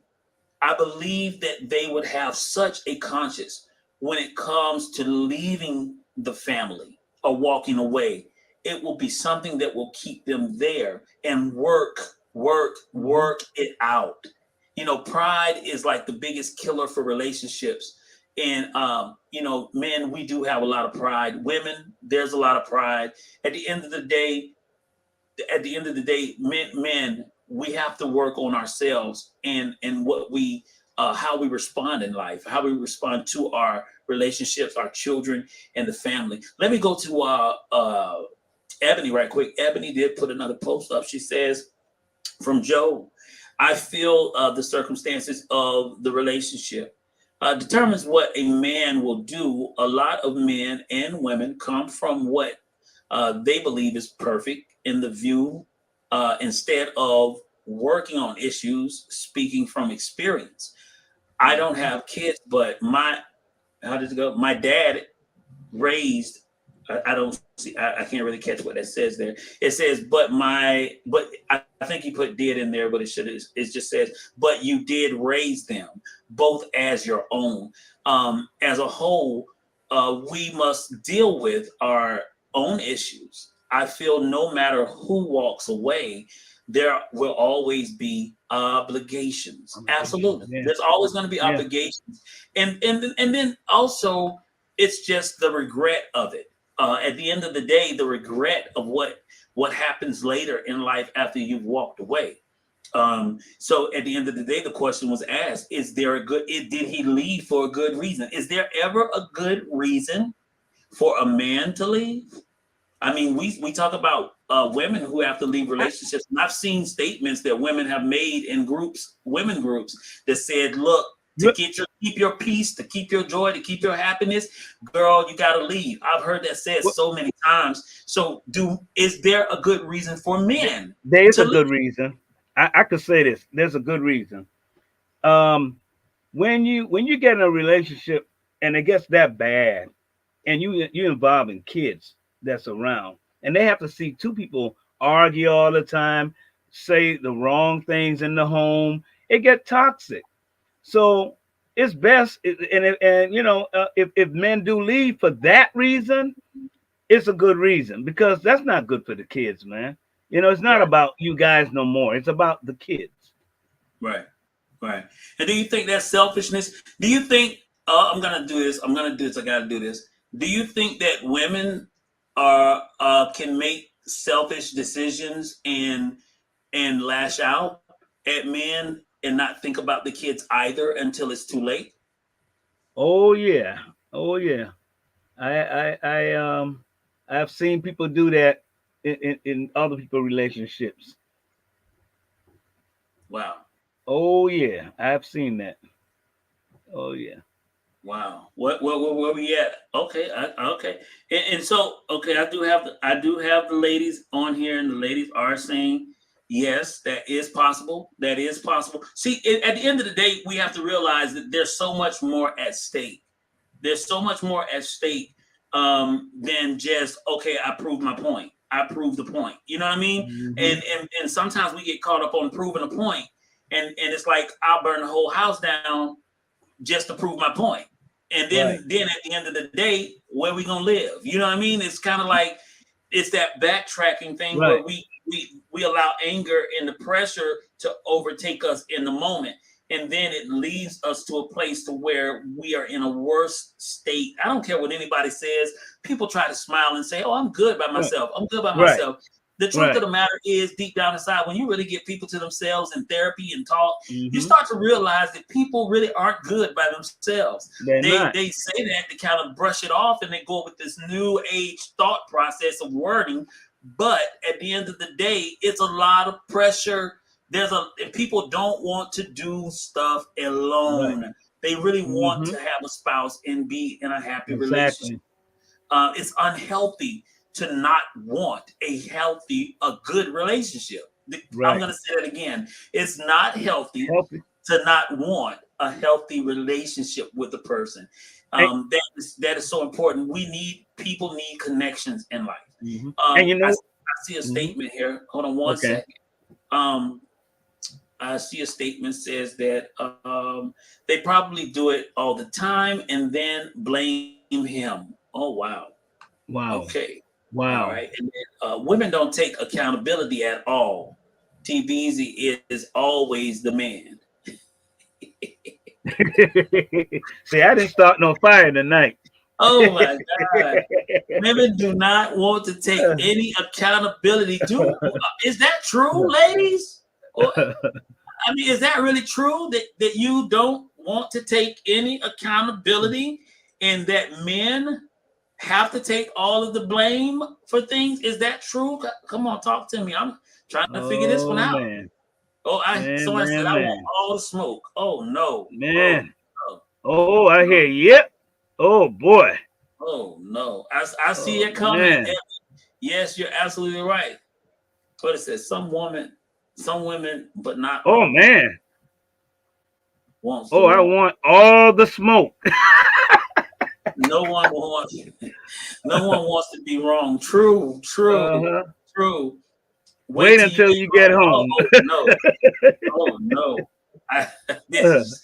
I believe that they would have such a conscience when it comes to leaving the family or walking away. It will be something that will keep them there and work, work, Hmm. work it out. Pride is like the biggest killer for relationships. And men, we do have a lot of pride. Women, there's a lot of pride. At the end of the day, men, we have to work on ourselves and what we how we respond in life, how we respond to our relationships, our children, and the family. Let me go to Ebony right quick. Ebony did put another post up. She says, from Joe, I feel the circumstances of the relationship determines what a man will do. A lot of men and women come from what they believe is perfect in the view instead of working on issues, speaking from experience. I don't have kids, but how does it go? My dad raised. I don't see. I can't really catch what that says there. It says, but I think he put did in there, but it just says, but you did raise them both as your own. As a whole, we must deal with our own issues. I feel no matter who walks away, there will always be obligations. Absolutely. Yeah. There's always going to be Yeah. obligations. And then also it's just the regret of it. At the end of the day, the regret of what happens later in life after you've walked away. So at the end of the day, the question was asked, is there did he leave for a good reason? Is there ever a good reason for a man to leave? I mean, we talk about women who have to leave relationships, and I've seen statements that women have made in women groups that said, look, to keep your peace, to keep your joy, to keep your happiness, girl, you got to leave. I've heard that said so many times. So is there a good reason for men? There is a good reason. I could say this. There's a good reason. When you get in a relationship and it gets that bad, and you're involving kids that's around, and they have to see two people argue all the time, say the wrong things in the home, it gets toxic. So it's best, and you know, if men do leave for that reason, it's a good reason, because that's not good for the kids, man. You know, it's not about you guys no more. It's about the kids. Right. And do you think that's selfishness? Do you think I'm gonna do this? I gotta do this. Do you think that women can make selfish decisions and lash out at men and not think about the kids either until it's too late? Oh yeah. I've seen people do that in other people's relationships. Wow. Oh yeah, I've seen that. Oh yeah. Wow. Where we at? Okay. Okay. And so, okay, I do have the ladies on here, and the ladies are saying, yes, that is possible. That is possible. See, at the end of the day, we have to realize that there's so much more at stake. There's so much more at stake than just, okay, I proved my point. I proved the point. You know what I mean? Mm-hmm. And sometimes we get caught up on proving a point, and it's like, I'll burn the whole house down just to prove my point. And then at the end of the day, where we gonna live? You know what I mean? It's kind of like, it's that backtracking thing where we allow anger and the pressure to overtake us in the moment, and then it leads us to a place to where we are in a worse state. I don't care what anybody says. People try to smile and say, oh, I'm good by myself. I'm good by myself. The truth of the matter is, deep down inside, when you really get people to themselves in therapy and talk, you start to realize that people really aren't good by themselves. They say that to kind of brush it off, and they go with this new age thought process of wording. But at the end of the day, it's a lot of pressure. And people don't want to do stuff alone. They really want to have a spouse and be in a happy relationship. It's unhealthy to not want a good relationship. I'm going to say that again. It's not healthy to not want a healthy relationship with a person. That is so important. People need connections in life. And you know, I see a statement here. Hold on one second. I see a statement says that they probably do it all the time and then blame him. Oh, wow. Okay. Wow. All right. And then, women don't take accountability at all. TBZ is always the man. See, I didn't start no fire tonight. Oh my God. Women do not want to take any accountability. Is that true, ladies? I mean, is that really true that you don't want to take any accountability and that men have to take all of the blame for things? Is that true? Come on, talk to me. I'm trying to figure this one Oh out. man, Oh, someone said I want man, all the smoke. Oh no. Oh man. no. Oh, I No. hear. Yep. Oh boy. Oh no. I see Oh it coming. man. Yes, you're absolutely right. But it says some women, but not Oh all, man. wants the Oh, I law. want all the smoke. No one wants no one wants to be wrong. True, true, Uh-huh. true. Wait Wait till you until get you get home. home. Oh no. Oh no. This is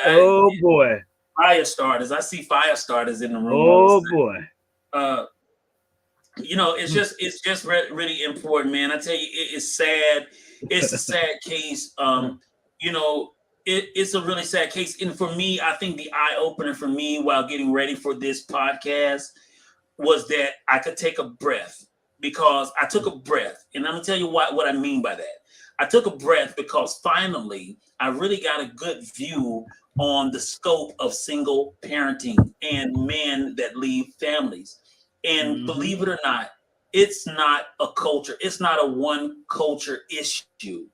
Oh boy. fire starters. I see fire starters in the room all of a Oh sudden. boy. Uh, it's just really important, man. I tell you, it's sad. It's a sad case. You know, it's a really sad case. And for me, I think the eye opener for me while getting ready for this podcast was that I could take a breath, because I took a breath. And I'm gonna tell you what I mean by that. I took a breath because finally I really got a good view on the scope of single parenting and men that leave families. And Mm-hmm. believe it or not, it's not a culture, it's not a one culture issue.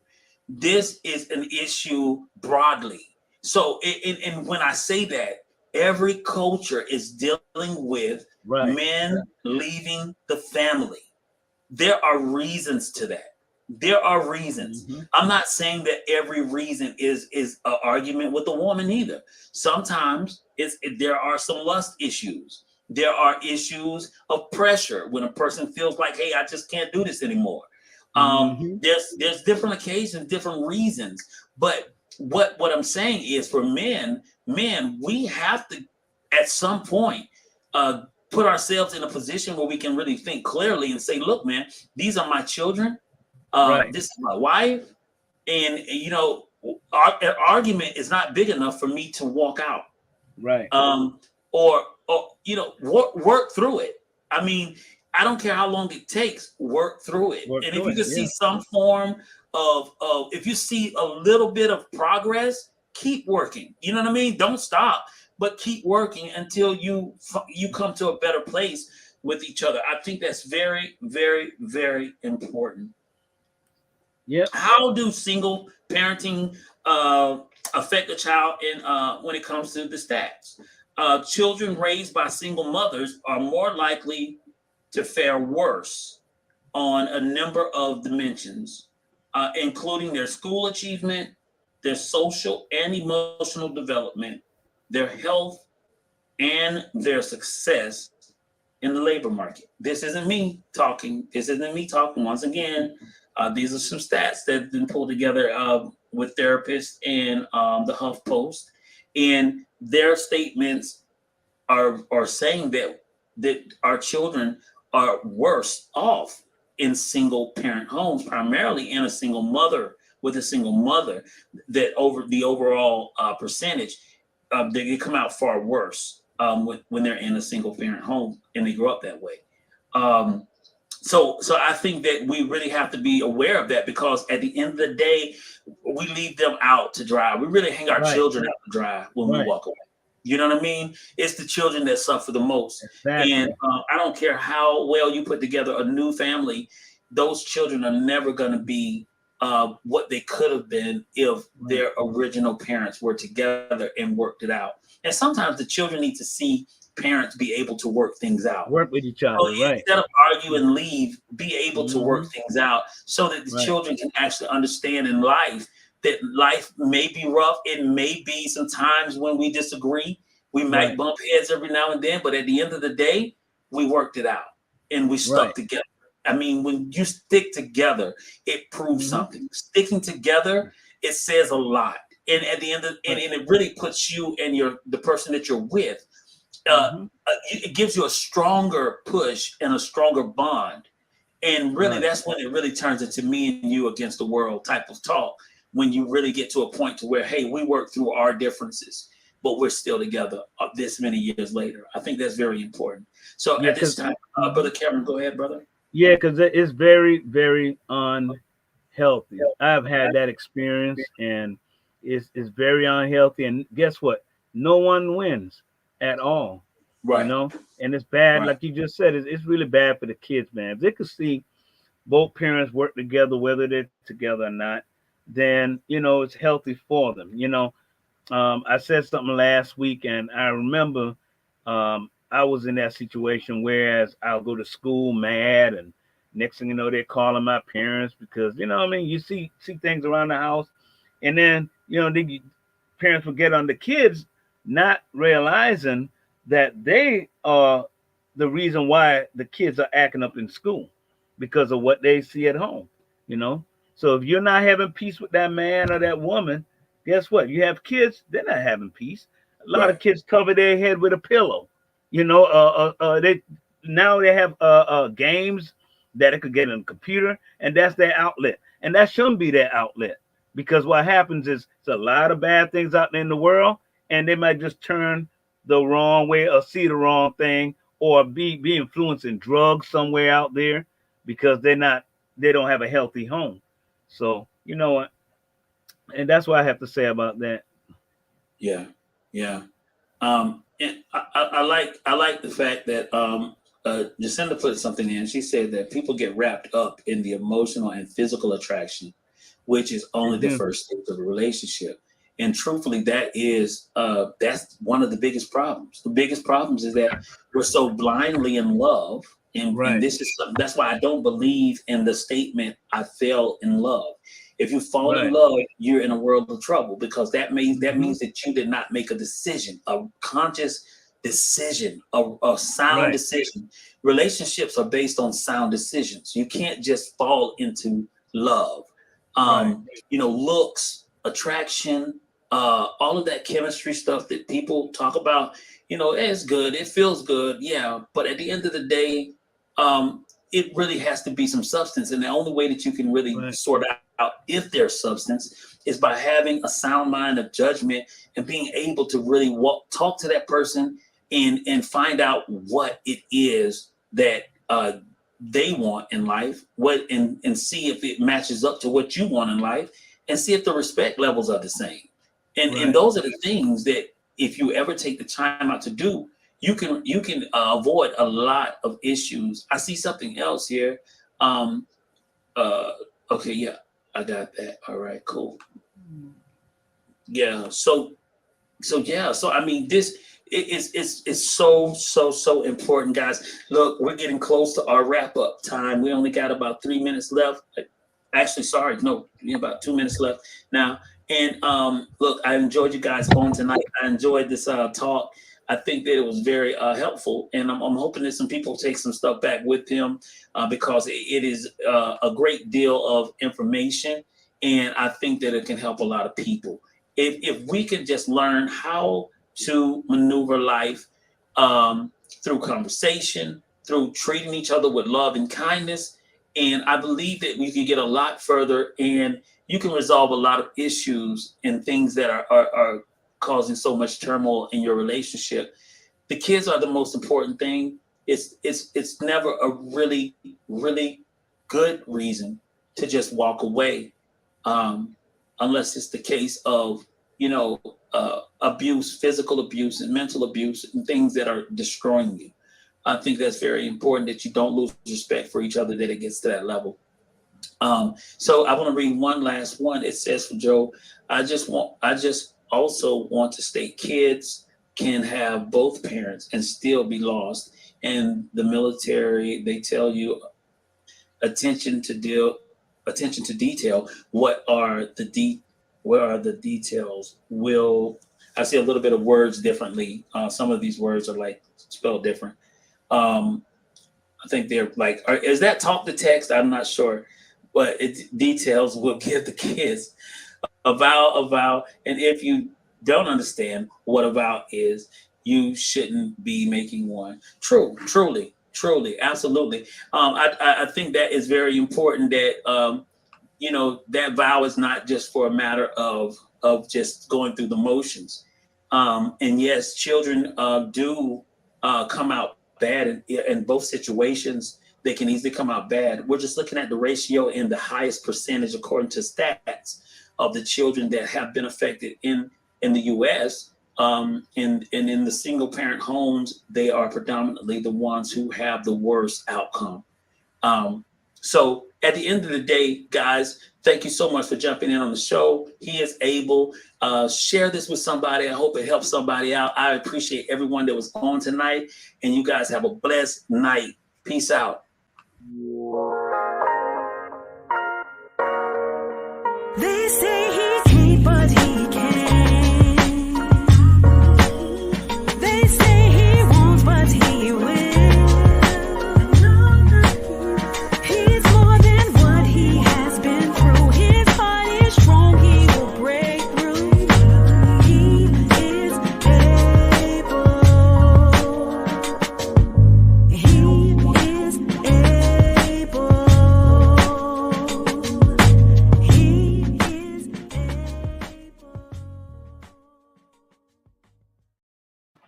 This is an issue broadly. So, and when I say that, every culture is dealing with Right. men leaving the family. There are reasons to that. There are reasons. Mm-hmm. I'm not saying that every reason is an argument with a woman either. Sometimes there are some lust issues. There are issues of pressure when a person feels like, hey, I just can't do this anymore. Mm-hmm. There's different occasions, different reasons. But what I'm saying is, for men, we have to at some point put ourselves in a position where we can really think clearly and say, look, man, these are my children. Right. This is my wife. And, our argument is not big enough for me to walk out. Right. Or work through it. I mean, I don't care how long it takes, work through it. Work And if through you it. can see Yeah. some form of if you see a little bit of progress, keep working. You know what I mean? Don't stop, but keep working until you come to a better place with each other. I think that's very, very, very important. Yep. How do single parenting affect a child in when it comes to the stats? Children raised by single mothers are more likely to fare worse on a number of dimensions, including their school achievement, their social and emotional development, their health, and their success in the labor market. This isn't me talking. This isn't me talking. Once again, these are some stats that have been pulled together with therapists and the Huff Post, and their statements are saying that our children are worse off in single parent homes, primarily in a single mother with a single mother. That over the overall percentage, they come out far worse when they're in a single parent home and they grow up that way. Um, so I think that we really have to be aware of that, because at the end of the day, we leave them out to dry. We really hang our Right. children out to dry when we Right. walk away. You know what I mean? It's the children that suffer the most. Exactly. And I don't care how well you put together a new family, those children are never going to be what they could have been if their original parents were together and worked it out. And sometimes the children need to see parents be able to work things out. Work with each other. So Right. instead of argue and leave, be able to work things out so that the Right. children can actually understand in life that life may be rough. It may be some times when we disagree. We might Right. bump heads every now and then, but at the end of the day, we worked it out and we stuck Right. together. I mean, when you stick together, it proves Mhm. something. Sticking together, it says a lot. And at the end of, and it really puts you and the person that you're with, Mhm. it gives you a stronger push and a stronger bond. And really, Right. that's when it really turns into me and you against the world type of talk. When you really get to a point to where, hey, we work through our differences, but we're still together this many years later. I think that's very important. So Yeah, at this 'cause time, Brother Cameron, go ahead, brother. yeah, because it's very, very healthy. I've had that experience, and it's very unhealthy. And guess what? No one wins at all, you Right. know. And it's bad, Right. like you just said. It's really bad for the kids, man. If they could see both parents work together, whether they're together or not, then it's healthy for them. I said something last week, and I remember I was in that situation. Whereas I'll go to school mad, and next thing you know, they're calling my parents because what I mean. You see things around the house, and then the parents will get on the kids, not realizing that they are the reason why the kids are acting up in school because of what they see at home. You know, so if you're not having peace with that man or that woman, guess what? You have kids, they're not having peace. A lot of Right. kids cover their head with a pillow. They now they have games that it could get on the computer, and that's their outlet. And that shouldn't be their outlet because what happens is there's a lot of bad things out there in the world, and they might just turn the wrong way or see the wrong thing or be influenced in drugs somewhere out there because they don't have a healthy home. So you know what? And that's what I have to say about that. Yeah. Yeah. And I like the fact that Jacinda put something in. She said that people get wrapped up in the emotional and physical attraction, which is only the Hmm. first stage of a relationship. And truthfully, that's one of the biggest problems. The biggest problems is that we're so blindly in love, and Right, this is something, that's why I don't believe in the statement "I fell in love." If you fall in right. love, you're in a world of trouble because that Hmm. means that you did not make a decision, a conscious decision, a sound Right, decision. Relationships are based on sound decisions. You can't just fall into love. right, Looks, attraction, all of that chemistry stuff that people talk about, it's good, it feels good, yeah. But at the end of the day, it really has to be some substance. And the only way that you can really right, sort out if there's substance is by having a sound mind of judgment and being able to really talk to that person and find out what it is that they want in life, and see if it matches up to what you want in life, and see if the respect levels are the same. And right. those are the things that if you ever take the time out to do, you can avoid a lot of issues. I see something else here. Um, uh, okay, yeah, I got that. All right, cool. Yeah. So I mean, this it's so important, guys. Look, we're getting close to our wrap up time. We only got about 3 minutes left. Actually, sorry, no, we have about 2 minutes left now. And look, I enjoyed you guys on tonight. I enjoyed this talk. I think that it was very helpful, and I'm hoping that some people take some stuff back with them because it is a great deal of information, and I think that it can help a lot of people if we could just learn how to maneuver life through conversation, through treating each other with love and kindness. And I believe that you can get a lot further and you can resolve a lot of issues and things that are causing so much turmoil in your relationship. The kids are the most important thing. It's never a really good reason to just walk away, um, unless it's the case of abuse, physical abuse, and mental abuse, and things that are destroying you. I think that's very important that you don't lose respect for each other, that it gets to that level. So I want to read one last one. It says for Joe, I just also want to state kids can have both parents and still be lost. And the military, they tell you attention to deal attention to detail. What are the details? Will I see a little bit of words differently? Some of these words are like spelled different. Um, I think they're like, is that talk to text? I'm not sure, but it details will give the kids a vow, and if you don't understand what a vow is, you shouldn't be making one. True, truly, absolutely. I think that is very important. That that vow is not just for a matter of just going through the motions. And yes, children do come out bad in both situations. they can easily come out bad. We're just looking at the ratio and the highest percentage according to stats of the children that have been affected in the U.S. And in the single parent homes, they are predominantly the ones who have the worst outcome. So at the end of the day, guys, thank you so much for jumping in on the show. He is able. Share this with somebody. I hope it helps somebody out. I appreciate everyone that was on tonight, and you guys have a blessed night. Peace out. They say